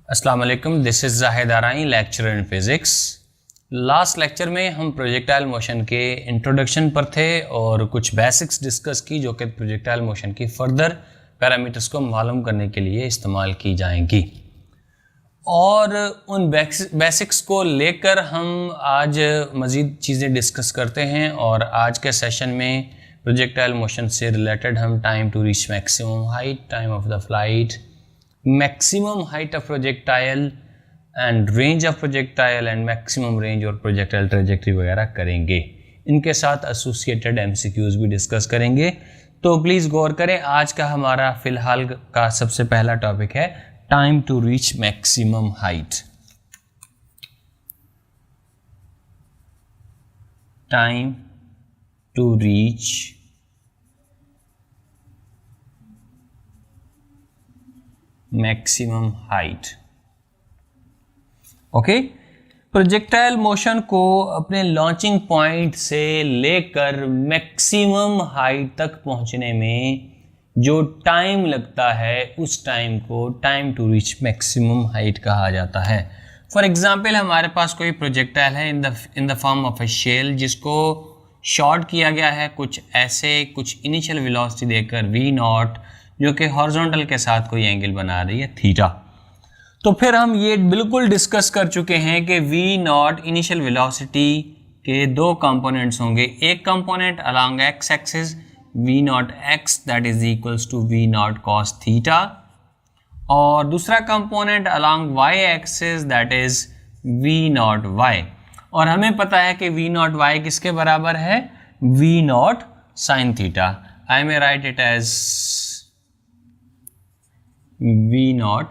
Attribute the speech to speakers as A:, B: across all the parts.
A: अस्सलाम वालेकुम, this is Zahid Arai, lecturer in physics. Last lecture में हम प्रोजेक्टाइल मोशन के इंट्रोडक्शन पर थे और कुछ बेसिक्स डिस्कस की जो कि प्रोजेक्टाइल मोशन की फ़र्दर पैरामीटर्स को मालूम करने के लिए इस्तेमाल की जाएंगी। और उन बेसिक्स को लेकर हम आज मज़ीद चीज़ें डिस्कस करते हैं और आज के सेशन में प्रोजेक्टाइल मोशन से रिलेटेड हम time to reach maximum height, time of the flight, maximum height of projectile and range of projectile and maximum range और projectile trajectory वगैरह करेंगे। इनके साथ associated MCQs भी डिस्कस करेंगे, तो प्लीज़ गौर करें। आज का हमारा फ़िलहाल का सबसे पहला टॉपिक है time to reach maximum height. Time to reach maximum height. Okay, projectile motion को अपने लॉन्चिंग पॉइंट से लेकर मैक्सिमम हाइट तक पहुंचने में जो टाइम लगता है उस टाइम को time to reach maximum height कहा जाता है। फॉर एग्जांपल, हमारे पास कोई प्रोजेक्टाइल है in the form of a shell जिसको शॉर्ट किया गया है कुछ ऐसे, कुछ इनिशियल वेलोसिटी देकर v0, जो कि हॉरिजॉन्टल के साथ कोई एंगल बना रही है थीटा। तो फिर हम ये बिल्कुल डिस्कस कर चुके हैं कि v0 इनिशियल वेलोसिटी के दो कंपोनेंट्स होंगे। एक component along x axis v0 x that is equals to v0 cos theta, और दूसरा component along y axis that is v0 y। और हमें पता है कि v0 y किसके बराबर है? v0 sin theta. I may write it as v0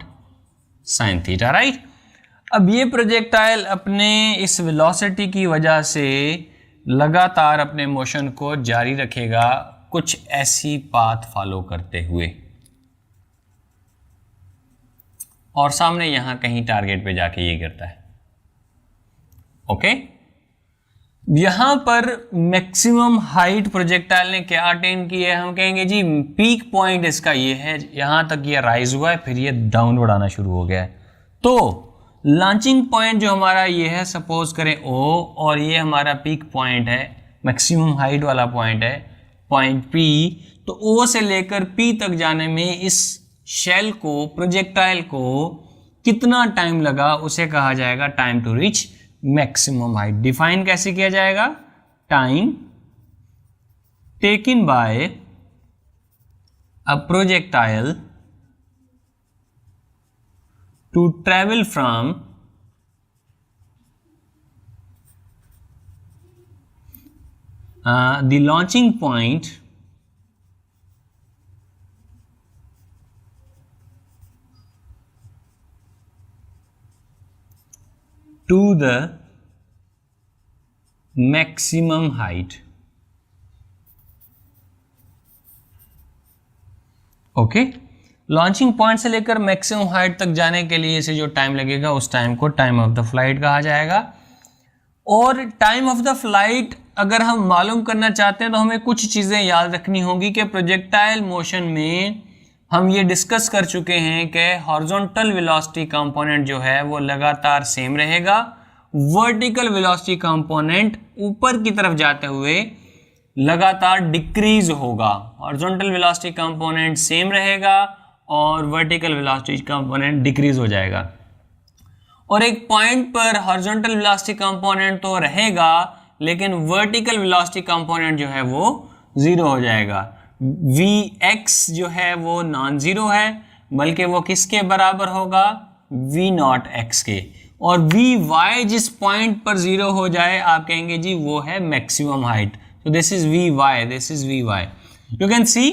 A: sin theta, right. अब ये प्रोजेक्टाइल अपने इस वेलोसिटी की वजह से लगातार अपने मोशन को जारी रखेगा कुछ ऐसी पाथ फॉलो करते हुए, और सामने यहां कहीं टारगेट पे जाके ये गिरता है। ओके, यहां पर मैक्सिमम हाइट प्रोजेक्टाइल ने क्या अटेन की है? हम कहेंगे जी पीक पॉइंट इसका ये है, यहां तक ये राइज हुआ है, फिर ये डाउनवर्ड आना शुरू हो गया है। तो लॉन्चिंग पॉइंट जो हमारा ये है, सपोज करें O, और ये हमारा पीक पॉइंट है, मैक्सिमम हाइट वाला पॉइंट है पॉइंट P। तो O से लेकर P तक जाने में इस शेल को, प्रोजेक्टाइल को कितना टाइम लगा, उसे कहा जाएगा time to reach maximum height. Define कैसे किया जाएगा? Time taken by a projectile to travel from the launching point to the maximum height। Okay, launching point से लेकर मैक्सिमम हाइट तक जाने के लिए इसे जो टाइम लगेगा उस टाइम को टाइम ऑफ द फ्लाइट कहा जाएगा। और टाइम ऑफ द फ्लाइट अगर हम मालूम करना चाहते हैं तो हमें कुछ चीज़ें याद रखनी होगी कि प्रोजेक्टाइल मोशन में हम ये डिस्कस कर चुके हैं कि हॉरिजॉन्टल वेलोसिटी कंपोनेंट जो है वो लगातार सेम रहेगा, वर्टिकल वेलोसिटी कंपोनेंट ऊपर की तरफ जाते हुए लगातार डिक्रीज होगा। हॉरिजॉन्टल वेलोसिटी कंपोनेंट सेम रहेगा और वर्टिकल वेलोसिटी कंपोनेंट डिक्रीज हो जाएगा। और एक पॉइंट पर हॉरिजॉन्टल वेलोसिटी कंपोनेंट तो रहेगा लेकिन वर्टिकल वेलोसिटी कंपोनेंट जो है वो जीरो हो जाएगा। Vx जो है वो नॉन जीरो है, बल्कि वो किसके बराबर होगा? v0 x के। और Vy जिस पॉइंट पर जीरो हो जाए आप कहेंगे जी वो है मैक्सिमम हाइट। तो this is Vy, this is Vy। You can see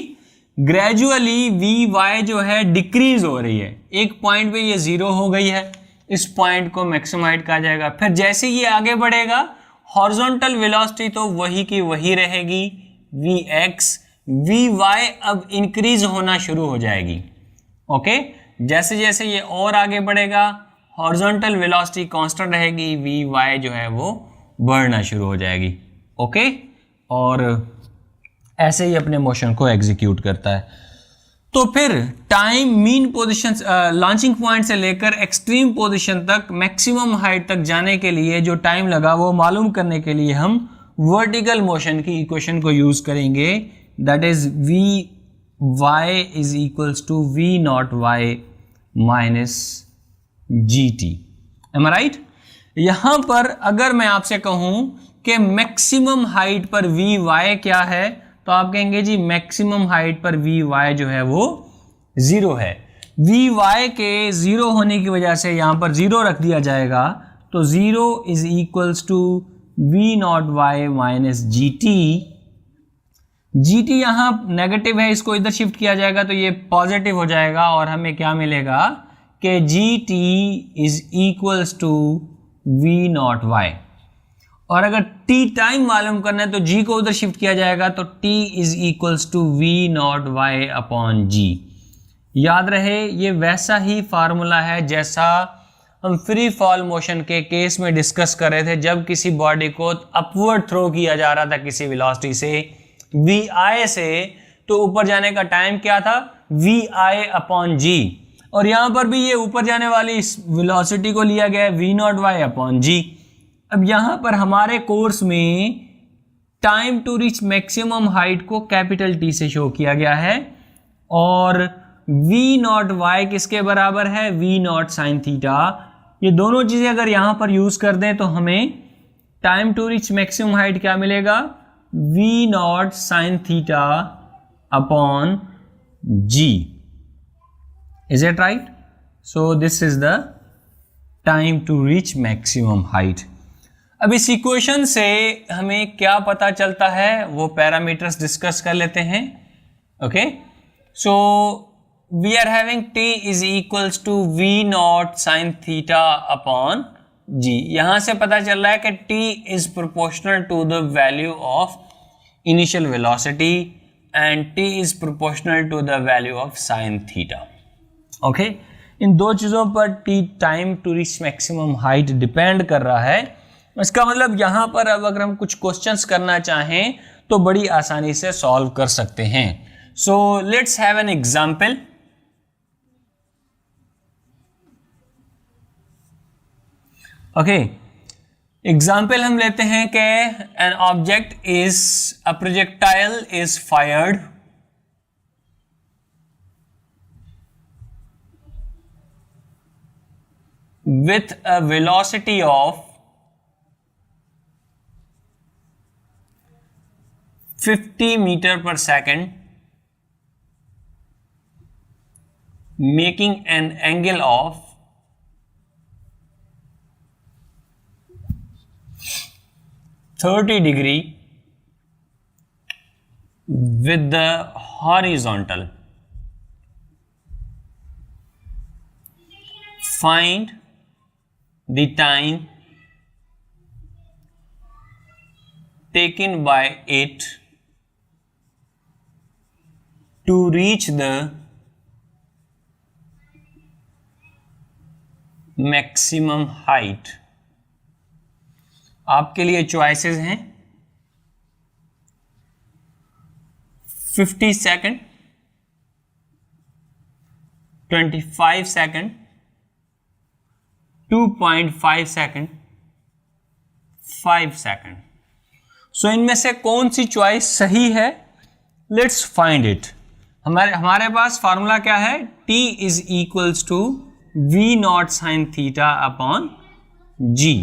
A: gradually Vy जो है डिक्रीज हो रही है। एक पॉइंट पे ये जीरो हो गई है, इस पॉइंट को मैक्सिमम हाइट कहा जाएगा। फिर जैसे ये आगे बढ़ेगा हॉरिजॉन्टल वेलोसिटी तो वही की वही रहेगी Vx, Vy अब इंक्रीज होना शुरू हो जाएगी। ओके, जैसे जैसे ये और आगे बढ़ेगा हॉरिजॉन्टल वेलोसिटी कांस्टेंट रहेगी, Vy जो है वो बढ़ना शुरू हो जाएगी। ओके, और ऐसे ही अपने मोशन को एग्जीक्यूट करता है। तो फिर time mean position launching point से लेकर एक्सट्रीम पोजीशन तक मैक्सिमम हाइट तक जाने के लिए जो टाइम लगा वो मालूम करने के लिए हम वर्टिकल मोशन की इक्वेशन को यूज करेंगे, that is v y is equals to we not y minus g t. Am I right? यहां पर अगर मैं आपसे कहूं कि मैक्सिमम हाइट पर वी वाई क्या है, तो आप कहेंगे जी मैक्सिमम हाइट पर वी वाई जो है वो 0 है। वी वाई के 0 होने की वजह से यहां पर 0 रख दिया जाएगा, तो 0 is equals to we not y minus g t. G t यहां नेगेटिव है, इसको इधर शिफ्ट किया जाएगा तो ये पॉजिटिव हो जाएगा और हमें क्या मिलेगा कि g t is equals to we not y. और अगर टी टाइम मालूम करना है तो जी को उधर शिफ्ट किया जाएगा, तो T is equals to we not Y upon G. याद रहे ये वैसा ही फार्मूला है जैसा हम फ्री फॉल मोशन के केस में डिस्कस कर रहे थे, जब किसी बॉडी को अपवर्ड थ्रो किया जा रहा था किसी वेलोसिटी से वी आई से, तो ऊपर जाने का टाइम क्या था वी आई अपॉन जी। और यहां पर भी ये ऊपर जाने वाली इस वेलोसिटी को लिया गया है v not Y upon g. अब यहां पर हमारे कोर्स में time to reach maximum height को कैपिटल टी से शो किया गया है और वी नॉट वाई किसके बराबर है वी नॉट साइन थीटा। ये दोनों चीजें अगर यहां पर यूज कर दें तो हमें time to reach maximum height क्या मिलेगा v not sine theta upon g. Is it right? So this is the time to reach maximum height. अब इस इक्वेशन से हमें क्या पता चलता है वो पैरामीटर्स डिस्कस कर लेते हैं। Okay, so we are having t is equals to we not sine theta upon G. यहां से पता चल रहा है कि t is proportional to the value of initial velocity and t is proportional to the value of sine theta. Okay, इन दो चीजों पर t time to reach maximum height depend कर रहा है। इसका मतलब यहां पर अब अगर हम कुछ क्वेश्चंस करना चाहें तो बड़ी आसानी से सॉल्व कर सकते हैं। So let's have an example. Okay, example हम लेते हैं कि an object is a projectile is fired with a velocity of 50 meter per second, making an angle of 30 degree with the horizontal. Find the time taken by it to reach the maximum height. आपके लिए choices हैं 50 second, 25 second, 2.5 second, 5 second. So इनमें से कौन सी choice सही है? Let's find it. हमारे पास फार्मूला क्या है? t is equals to we not sine theta upon g.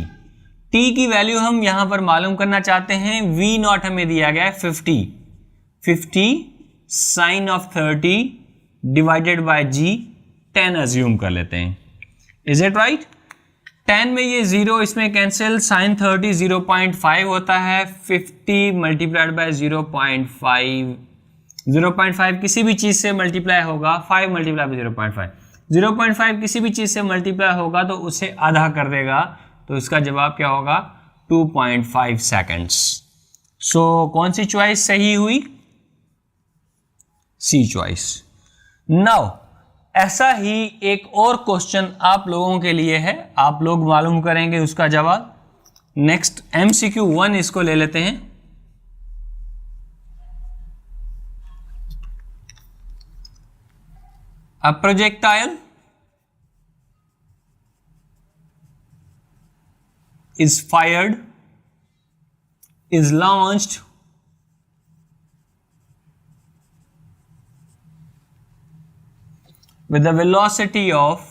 A: t की वैल्यू हम यहां पर मालूम करना चाहते हैं। v नॉट हमें दिया गया है 50 sine of 30 divided by g, 10 assume कर लेते हैं। Is it right? 10 में ये 0 इसमें कैंसिल, साइन 30 0.5 होता है, 50 मल्टीप्लाइड बाय 0.5, 0.5 किसी भी चीज से मल्टीप्लाई होगा, 5 मल्टीप्लाई बाय 0.5 किसी भी चीज से मल्टीप्लाई होगा तो उसे आधा कर देगा, तो इसका जवाब क्या होगा 2.5 सेकेंड्स। सो कौन सी चॉइस सही हुई? सी चॉइस। नाउ ऐसा ही एक और क्वेश्चन आप लोगों के लिए है, आप लोग मालूम करेंगे उसका जवाब। नेक्स्ट MCQ 1 इसको ले लेते हैं। A projectile is fired, is launched with a velocity of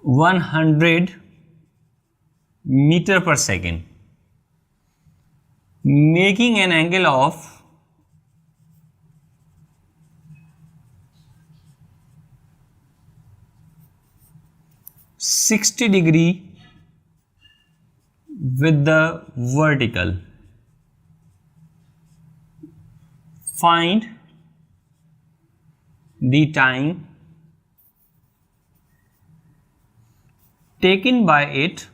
A: 100 meter per second, making an angle of 60 degree with the vertical. Find the time taken by it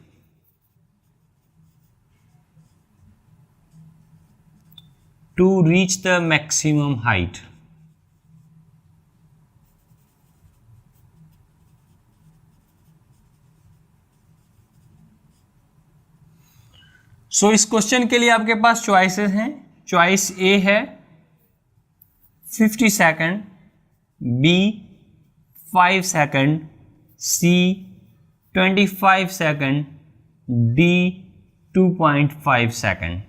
A: to reach the maximum height. इस question के लिए आपके पास choices हैं. Choice ए है 50 second, B 5 second, सी 25 second, D 2.5 second.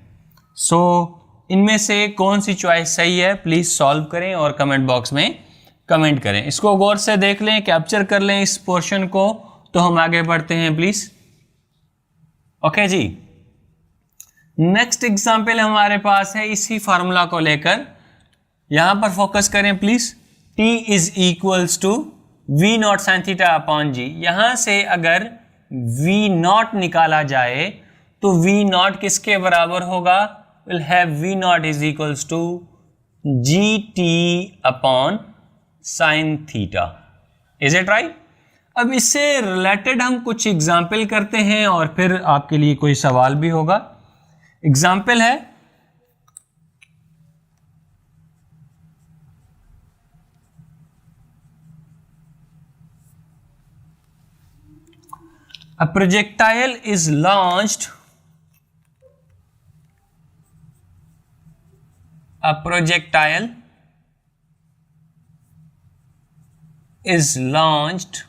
A: इनमें से कौन सी चॉइस सही है प्लीज सॉल्व करें और कमेंट बॉक्स में कमेंट करें. इसको गौर से देख लें, कैप्चर कर लें इस पोर्शन को, तो हम आगे बढ़ते हैं प्लीज. ओके जी, नेक्स्ट एग्जाम्पल हमारे पास है इसी फार्मूला को लेकर. यहां पर फोकस करें please. T is equals to we not sine theta upon G. यहां से अगर वी नॉट निकाला जाए तो वी नॉट किसके बराबर होगा? Will have v not is equals to g T upon sine theta. Is it right? अब इससे रिलेटेड हम कुछ एग्जाम्पल करते हैं और फिर आपके लिए कोई सवाल भी होगा. एग्जाम्पल है a projectile is launched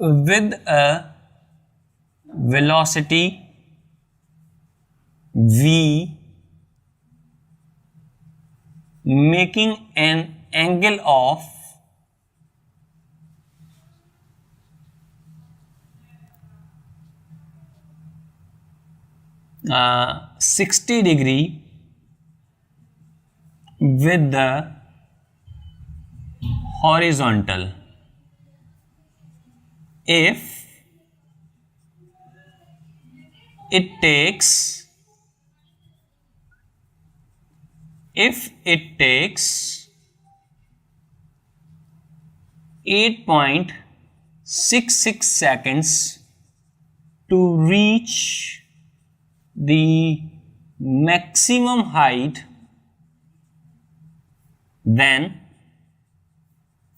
A: with a velocity v, making an angle of 60 degree with the horizontal if it takes 8.66 seconds to reach the maximum height, then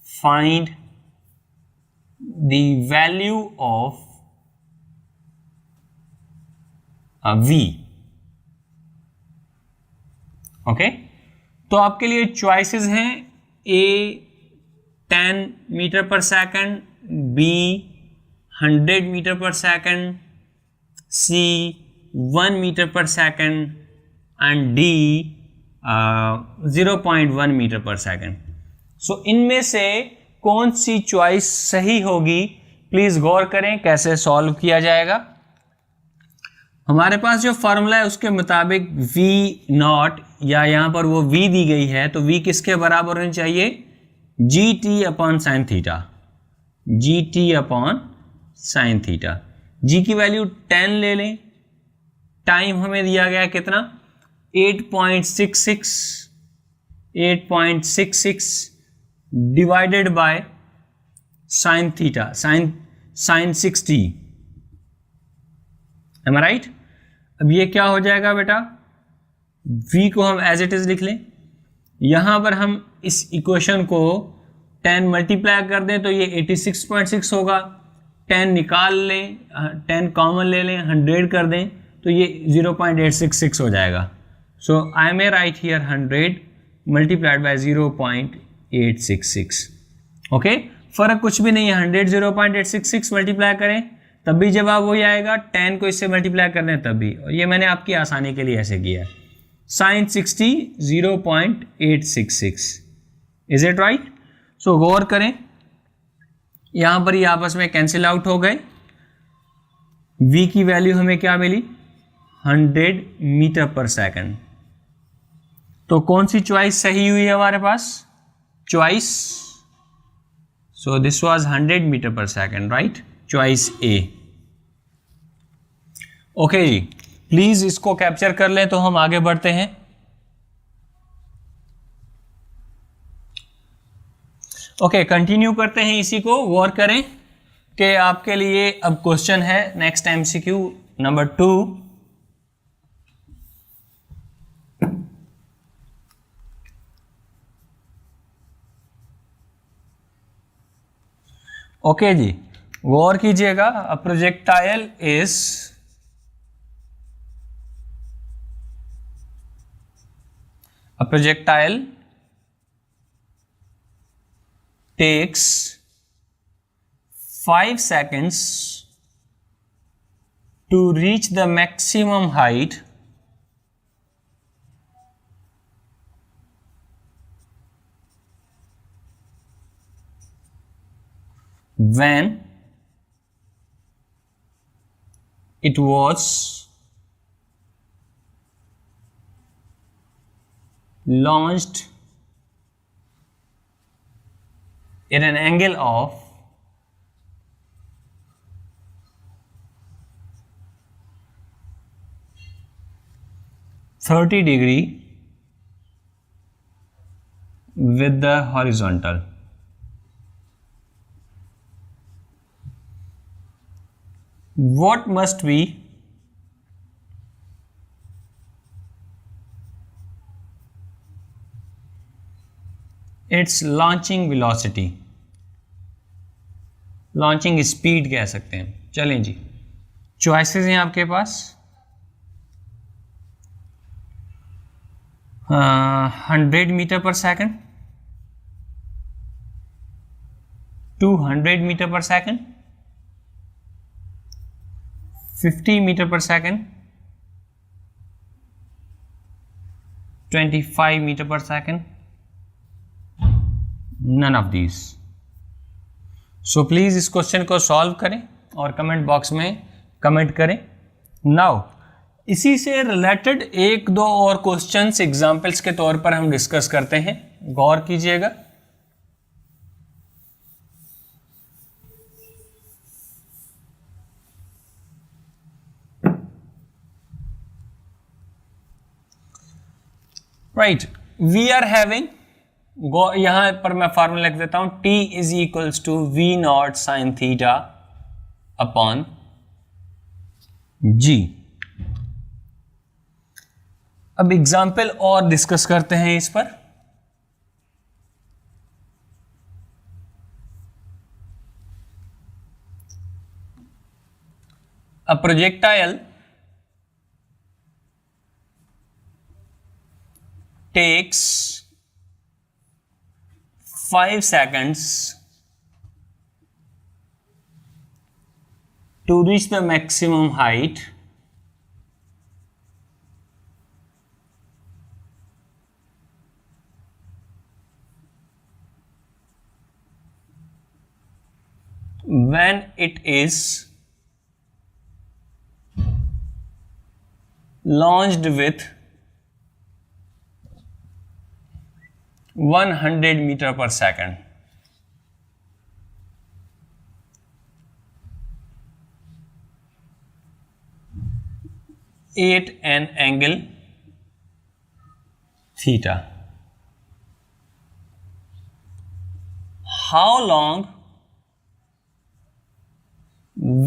A: find the value of v. Okay, तो आपके लिए choices हैं A 10 metre per second, B 100 metre per second, C 1 metre per second and D 0.1 metre per second. इनमें से कौन सी choice सही होगी प्लीज गौर करें कैसे सॉल्व किया जाएगा. हमारे पास जो फॉर्मूला है उसके मुताबिक V नॉट, या यहां पर वो V दी गई है, तो V किसके बराबर होनी चाहिए? G T upon sine theta. G T upon sine theta. G की वैल्यू 10 ले लें. टाइम हमें दिया गया कितना? 8.66 divided by sine theta, sine 60. Am I right? अब ये क्या हो जाएगा बेटा? v को हम एज इट इज लिख लें. यहां पर हम इस इक्वेशन को 10 मल्टीप्लाई कर दें तो ये 86.6 होगा. 10 निकाल लें, 10 कॉमन ले लें, 100 कर दें तो ये 0.866 हो जाएगा. So I may write here 100 multiplied by 0.866. Okay, फर्क कुछ भी नहीं है. 100 0.866 मल्टीप्लाई करें तब भी जवाब वही आएगा, 10 को इससे मल्टीप्लाई कर दें तब भी. और ये मैंने आपकी आसानी के लिए ऐसे किया है. Sine 60 0.866. Is it right? So गौर करें, यहां पर ये आपस में कैंसिल आउट हो गए. v की वैल्यू हमें क्या मिली? 100 मीटर पर सेकंड. तो कौन सी चॉइस सही हुई है हमारे पास? Choice, so this was 100 metre per second, right? Choice A. Okay जी, प्लीज इसको कैप्चर कर लें तो हम आगे बढ़ते हैं. ओके, कंटिन्यू करते हैं इसी को. गौर करें कि आपके लिए अब क्वेश्चन है नेक्स्ट एमसीक्यू नंबर 2. ओके जी, गौर कीजिएगा. अ projectile takes 5 seconds to reach the maximum height when it was launched at an angle of 30 degree with the horizontal. What must be its launching velocity? Launching speed कह सकते हैं. चलें जी, choices हैं आपके पास. 100 metre per second, 200 meter per second, 50 meter per second, 25 meter per second. None of these. So please इस question को सॉल्व करें और कमेंट बॉक्स में कमेंट करें. नाउ इसी से रिलेटेड एक दो और क्वेश्चंस एग्जांपल्स के तौर पर हम डिस्कस करते हैं. गौर कीजिएगा. राइट, वी आर हैविंग, यहां पर मैं फॉर्मूला लिख देता हूं. T is equals to V not sine theta upon G. अब एग्जाम्पल और डिस्कस करते हैं इस पर. A projectile takes 5 seconds to reach the maximum height when it is launched with 100 metre per second. At an angle theta. How long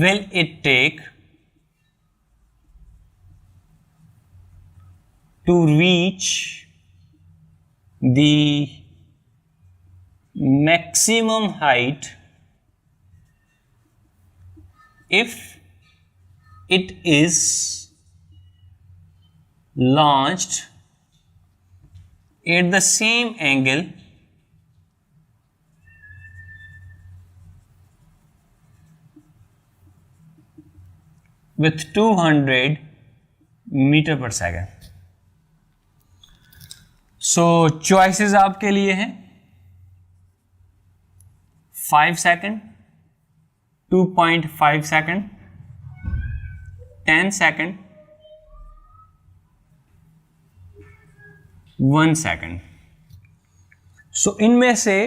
A: will it take to reach the maximum height if it is launched at the same angle with 200 meter पर second. सो choices आपके लिए हैं 5 second, 2.5 second, 10 second, 1 second. सो इनमें से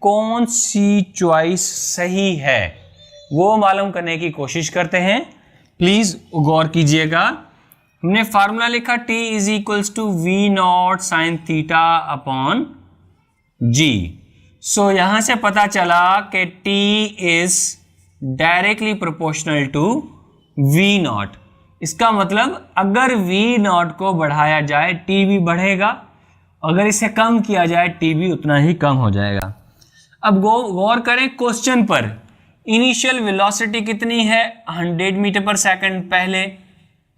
A: कौन सी choice सही है वो मालूम करने की कोशिश करते हैं। प्लीज गौर कीजिएगा, हमने फार्मूला लिखा t is equals to we not sine theta upon G. So यहां से पता चला कि t is directly proportional to we naught. इसका मतलब अगर वी नॉट को बढ़ाया जाए t भी बढ़ेगा, अगर इसे कम किया जाए t भी उतना ही कम हो जाएगा। अब गौर करें क्वेश्चन पर, इनिशियल वेलोसिटी कितनी है 100 मीटर पर सेकंड पहले,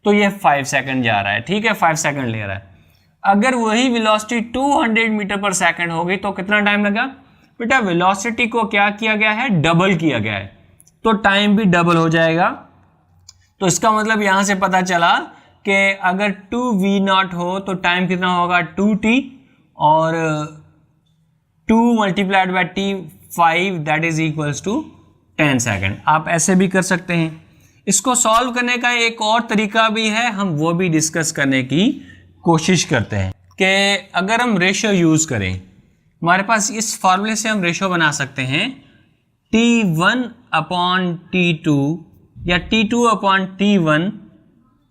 A: तो ये 5 सेकंड जा रहा है, ठीक है 5 सेकंड ले रहा है। अगर वही वेलोसिटी 200 मीटर पर सेकंड होगी तो कितना टाइम लगा बेटा, वेलोसिटी को क्या किया गया है, डबल किया गया है, तो टाइम भी डबल हो जाएगा। तो इसका मतलब यहां से पता चला कि अगर 2v0 हो तो टाइम कितना होगा 2t, और 2 multiplied by t 5 that is equals to 10 second. आप ऐसे भी कर सकते हैं। इसको सॉल्व करने का एक और तरीका भी है, हम वो भी डिस्कस करने की कोशिश करते हैं कि अगर हम रेशियो यूज करें, हमारे पास इस फॉर्मूले से हम रेशियो बना सकते हैं t1 अपॉन t2 या t2 upon t1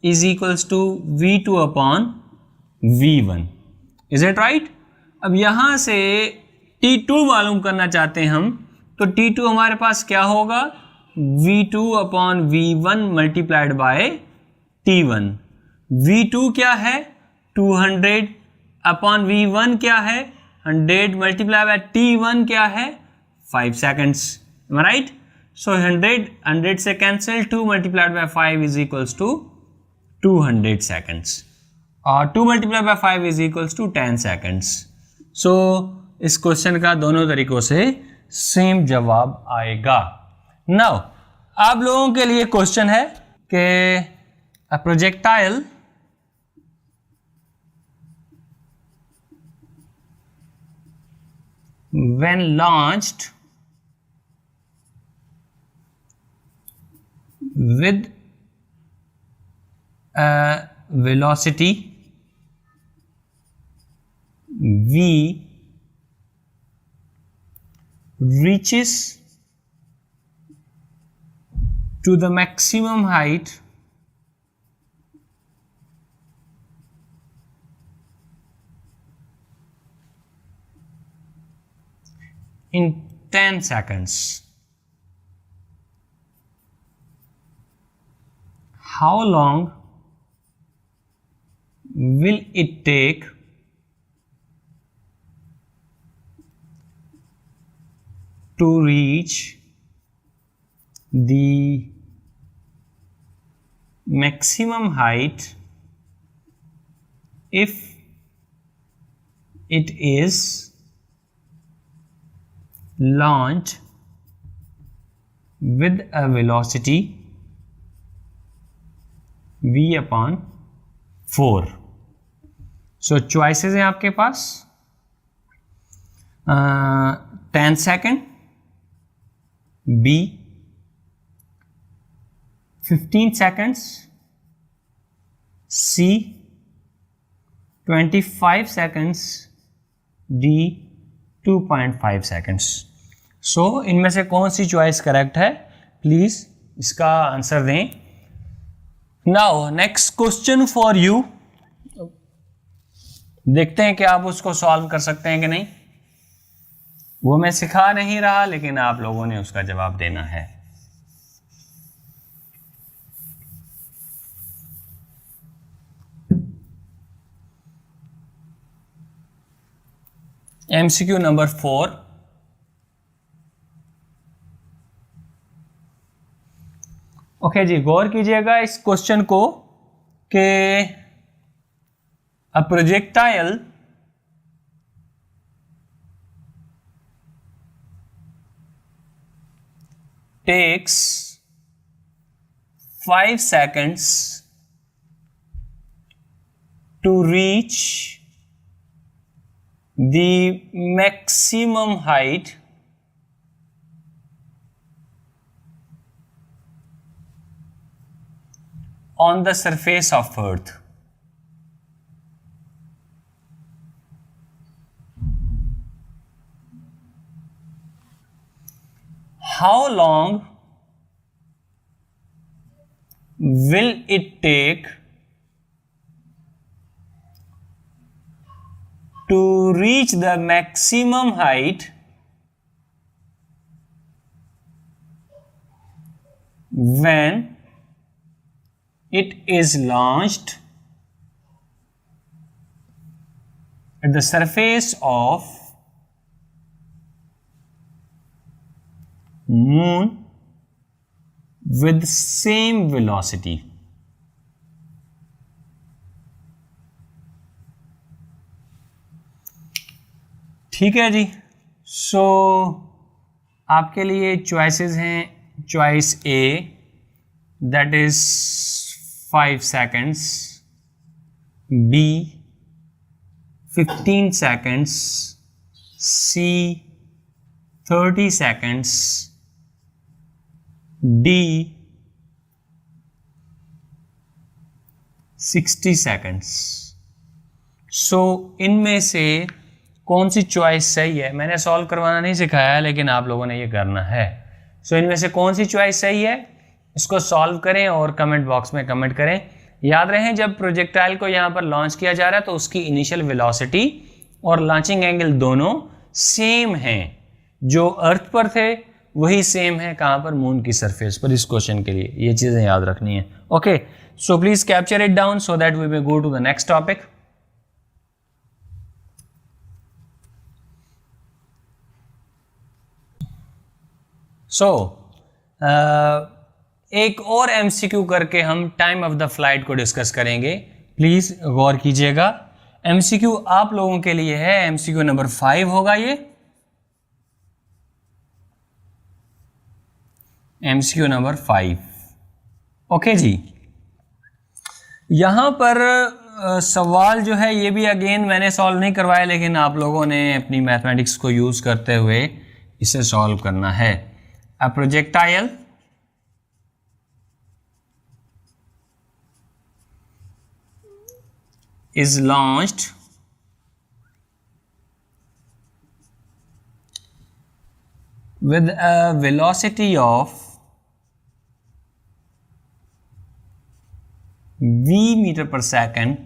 A: is equals to v2 upon v1। Is it right? अब यहां से t2 मालूम करना चाहते हैं हम, तो t2 हमारे पास क्या होगा, v2 upon v1 multiplied by t1। v2 क्या है 200 अपॉन v1 क्या है 100 मल्टीप्लाई बाय t1 क्या है 5 सेकेंड्स, राइट? सो 100 से cancel, 2 multiplied by 5 is equals to 200 seconds, और 2 multiply by 5 is equals to 10 seconds. So इस क्वेश्चन का दोनों तरीकों से सेम जवाब आएगा। नाउ आप लोगों के लिए क्वेश्चन है कि a projectile when launched with a velocity v reaches to the maximum height in 10 seconds. How long will it take to reach the maximum height if it is launched with a velocity v upon 4? So choices हैं आपके पास 10 second, b 15 seconds, c 25 seconds, d 2.5 seconds. So इनमें से कौन सी choice correct है, please इसका answer दें। Now next question for you, देखते हैं कि आप उसको सॉल्व कर सकते हैं कि नहीं। वो मैं सिखा नहीं रहा, लेकिन आप लोगों ने उसका जवाब देना है। MCQ नंबर 4, ओके जी, गौर कीजिएगा इस क्वेश्चन को कि अ projectile takes 5 seconds to reach the maximum height on the surface of Earth. How long will it take to reach the maximum height when it is launched at the surface of moon with same velocity? ठीक है जी। सो आपके लिए choices हैं, choice A that is 5 seconds, B 15 seconds, C 30 seconds, D 60 seconds। So इनमें से कौन सी choice सही है? मैंने सॉल्व करवाना नहीं सिखाया, लेकिन आप लोगों ने ये करना है। सो इनमें से कौन सी चॉइस सही है, इसको सॉल्व करें और कमेंट बॉक्स में कमेंट करें। याद रहे, जब प्रोजेक्टाइल को यहाँ पर लॉन्च किया जा रहा है तो उसकी इनिशियल वेलोसिटी और लॉन्चिंग एंगल दोनों सेम हैं। जो अर्थ पर थे वही सेम है कहाँ पर? मून की सरफेस पर। इस क्वेश्चन के लिए ये चीज़ें याद रखनी है। Okay, so please capture it down so that we may go to the next topic. So एक और एमसीक्यू करके हम टाइम ऑफ द फ्लाइट को डिस्कस करेंगे। प्लीज गौर कीजिएगा, एमसीक्यू आप लोगों के लिए है। एमसीक्यू नंबर 5 होगा ये, एमसीक्यू नंबर 5। ओके जी, यहां पर सवाल जो है ये भी अगेन मैंने सॉल्व नहीं करवाया, लेकिन आप लोगों ने अपनी मैथमेटिक्स को यूज करते हुए इसे सॉल्व करना है। A projectile is launched with a velocity of v meter per second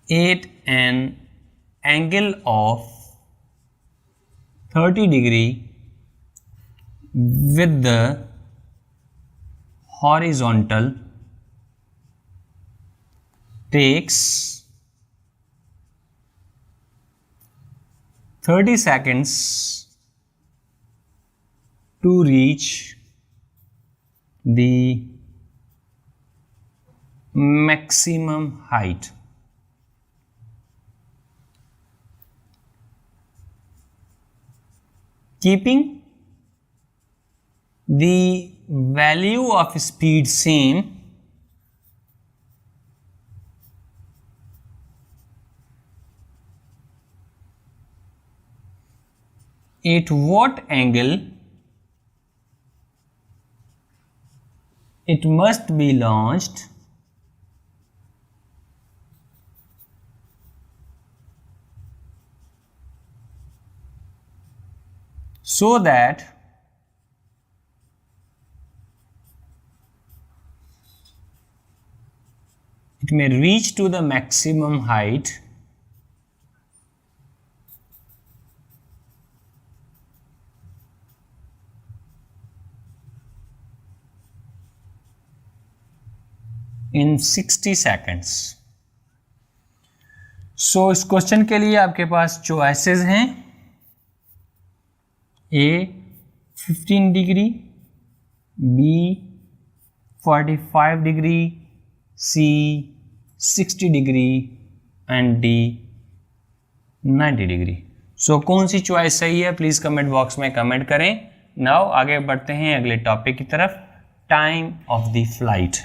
A: at an angle of 30 degree with the horizontal, takes 30 seconds to reach the maximum height. Keeping the value of speed same, at what angle it must be launched so that it may reach to the maximum height in 60 seconds। सो इस question के लिए आपके पास choices हैं, A 15 degree, B 45 degree, C 60 degree and D 90 degree. So कौन सी choice सही है, प्लीज कमेंट बॉक्स में कमेंट करें। नाउ आगे बढ़ते हैं अगले टॉपिक की तरफ, टाइम ऑफ द फ्लाइट।